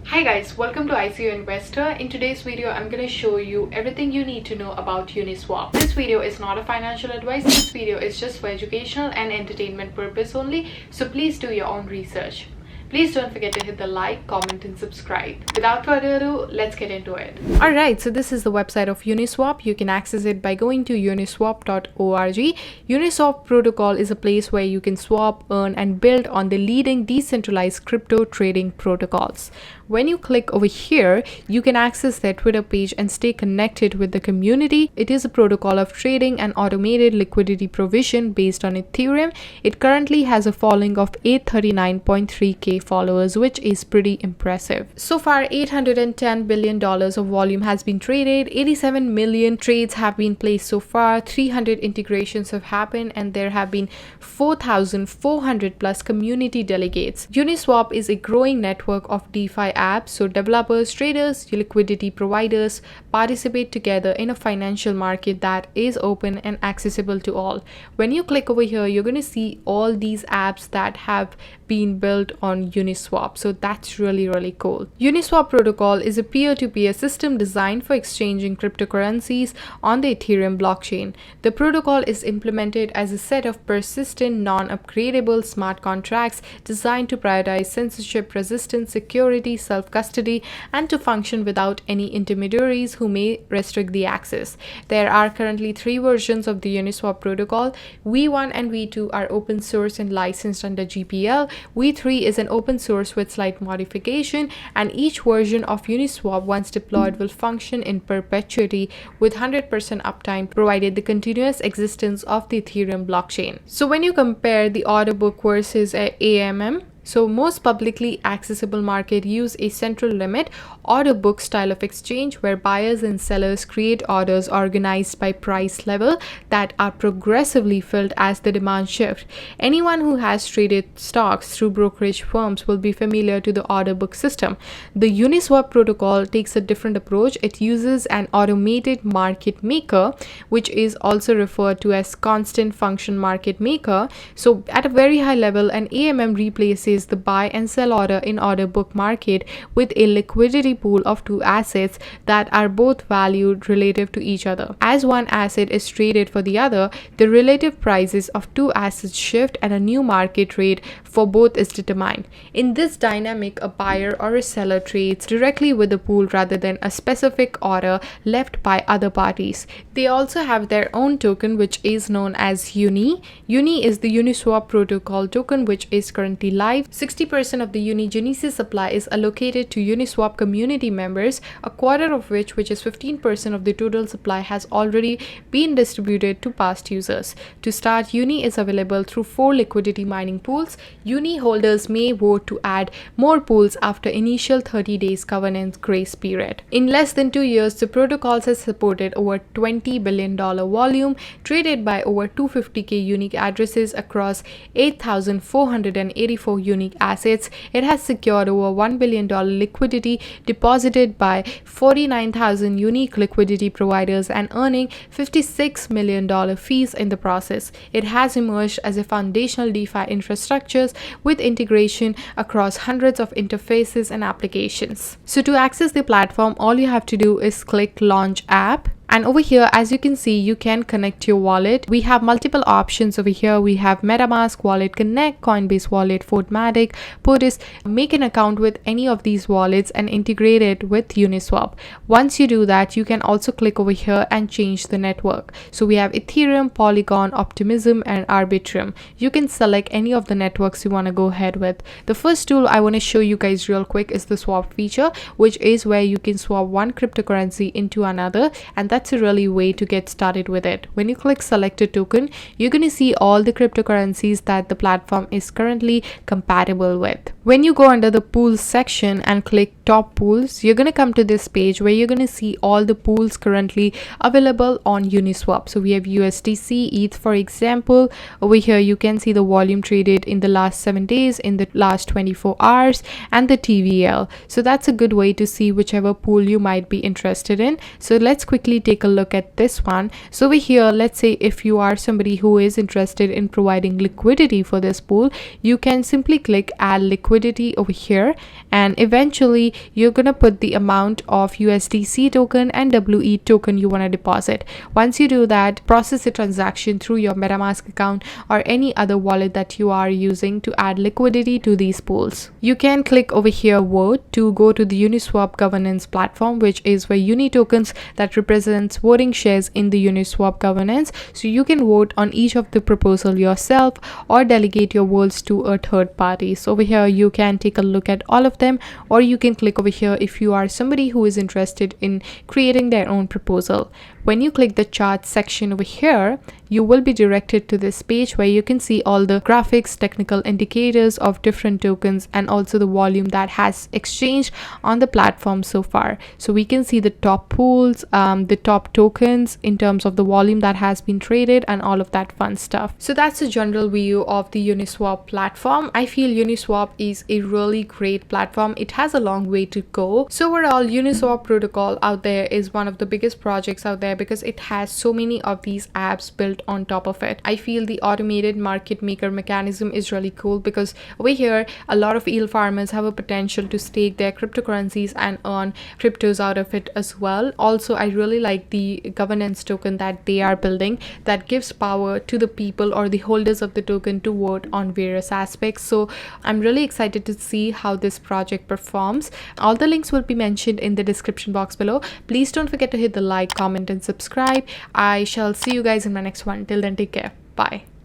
Hi guys, welcome to ICO Investor. In today's video, I'm going to show you everything you need to know about Uniswap. This video is not a financial advice. This video is just for educational and entertainment purpose only. So please do your own research. Please don't forget to hit the like, comment and subscribe. Without further ado, let's get into it. Alright, so this is the website of Uniswap. You can access it by going to uniswap.org. Uniswap protocol is a place where you can swap, earn and build on the leading decentralized crypto trading protocols. When you click over here, you can access their Twitter page and stay connected with the community. It is a protocol of trading and automated liquidity provision based on Ethereum. It currently has a following of 839.3k followers, which is pretty impressive. So far, $810 billion of volume has been traded, 87 million trades have been placed so far, 300 integrations have happened, and there have been 4,400 plus community delegates. Uniswap is a growing network of DeFi apps, so developers, traders, liquidity providers participate together in a financial market that is open and accessible to all. When you click over here, you're going to see all these apps that have been built on Uniswap. So that's really cool. Uniswap protocol is a peer-to-peer system designed for exchanging cryptocurrencies on the Ethereum blockchain. The protocol is implemented as a set of persistent, non-upgradable smart contracts designed to prioritize censorship-resistant security, self-custody, and to function without any intermediaries who may restrict the access. There are currently 3 versions of the Uniswap protocol. V1 and V2 are open source and licensed under GPL. V3 is an open source with slight modification, and each version of Uniswap, once deployed, will function in perpetuity with 100% uptime provided the continuous existence of the Ethereum blockchain. So when you compare the order book versus AMM, so most publicly accessible market use a central limit order book style of exchange where buyers and sellers create orders organized by price level that are progressively filled as the demand shift. Anyone who has traded stocks through brokerage firms will be familiar to the order book system. The Uniswap protocol takes a different approach. It uses an automated market maker, which is also referred to as constant function market maker. So at a very high level, an AMM replaces the buy and sell order in order book market with a liquidity pool of 2 assets that are both valued relative to each other. As one asset is traded for the other, the relative prices of 2 assets shift and a new market rate for both is determined. In this dynamic, a buyer or a seller trades directly with the pool rather than a specific order left by other parties. They also have their own token, which is known as Uni. Uni is the Uniswap protocol token, which is currently live. 60% of the Uni Genesis supply is allocated to Uniswap community members, a quarter of which is 15% of the total supply, has already been distributed to past users. To start, Uni is available through 4 liquidity mining pools. Uni holders may vote to add more pools after initial 30 days governance grace period. In less than 2 years, the protocol has supported over $20 billion volume, traded by over 250k unique addresses across 8,484 unique assets. It has secured over $1 billion liquidity deposited by 49,000 unique liquidity providers and earning $56 million fees in the process. It has emerged as a foundational DeFi infrastructure with integration across hundreds of interfaces and applications. So to access the platform, all you have to do is click Launch App. And over here, as you can see, you can connect your wallet. We have multiple options over here. We have Metamask, Wallet Connect, Coinbase Wallet, Fortmatic, POTUS. Make an account with any of these wallets and integrate it with Uniswap. Once you do that, you can also click over here and change the network. So we have Ethereum, Polygon, Optimism, and Arbitrum. You can select any of the networks you want to go ahead with. The first tool I want to show you guys real quick is the swap feature, which is where you can swap one cryptocurrency into another, and that's a really way to get started with it. When you click select a token, you're going to see all the cryptocurrencies that the platform is currently compatible with. When you go under the pools section and click top pools, you're going to come to this page where you're going to see all the pools currently available on Uniswap. So we have USDC, ETH for example. Over here you can see the volume traded in the last 7 days, in the last 24 hours, and the TVL. So that's a good way to see whichever pool you might be interested in. So let's quickly take take a look at this one. So over here, let's say if you are somebody who is interested in providing liquidity for this pool, you can simply click add liquidity over here, and eventually you're gonna put the amount of USDC token and WE token you want to deposit. Once you do that, process the transaction through your Metamask account or any other wallet that you are using to add liquidity to these pools. You can click over here vote to go to the Uniswap governance platform, which is where Uni tokens that represents voting shares in the Uniswap governance. So you can vote on each of the proposal yourself or delegate your votes to a third party. So over here you can take a look at all of them, or you can click over here if you are somebody who is interested in creating their own proposal. When you click the chart section over here, you will be directed to this page where you can see all the graphics, technical indicators of different tokens, and also the volume that has exchanged on the platform so far. So we can see the top pools, the top tokens in terms of the volume that has been traded, and all of that fun stuff. So that's a general view of the Uniswap platform. I feel Uniswap is a really great platform. It has a long way to go. So overall, Uniswap protocol out there is one of the biggest projects out there because it has so many of these apps built on top of it. I feel the automated market maker mechanism is really cool because over here a lot of yield farmers have a potential to stake their cryptocurrencies and earn cryptos out of it as well. Also, I really like the governance token that they are building that gives power to the people or the holders of the token to vote on various aspects. So I'm really excited to see how this project performs. All the links will be mentioned in the description box below. Please don't forget to hit the like, comment, and subscribe. I shall see you guys in my next one. Till then, take care. Bye.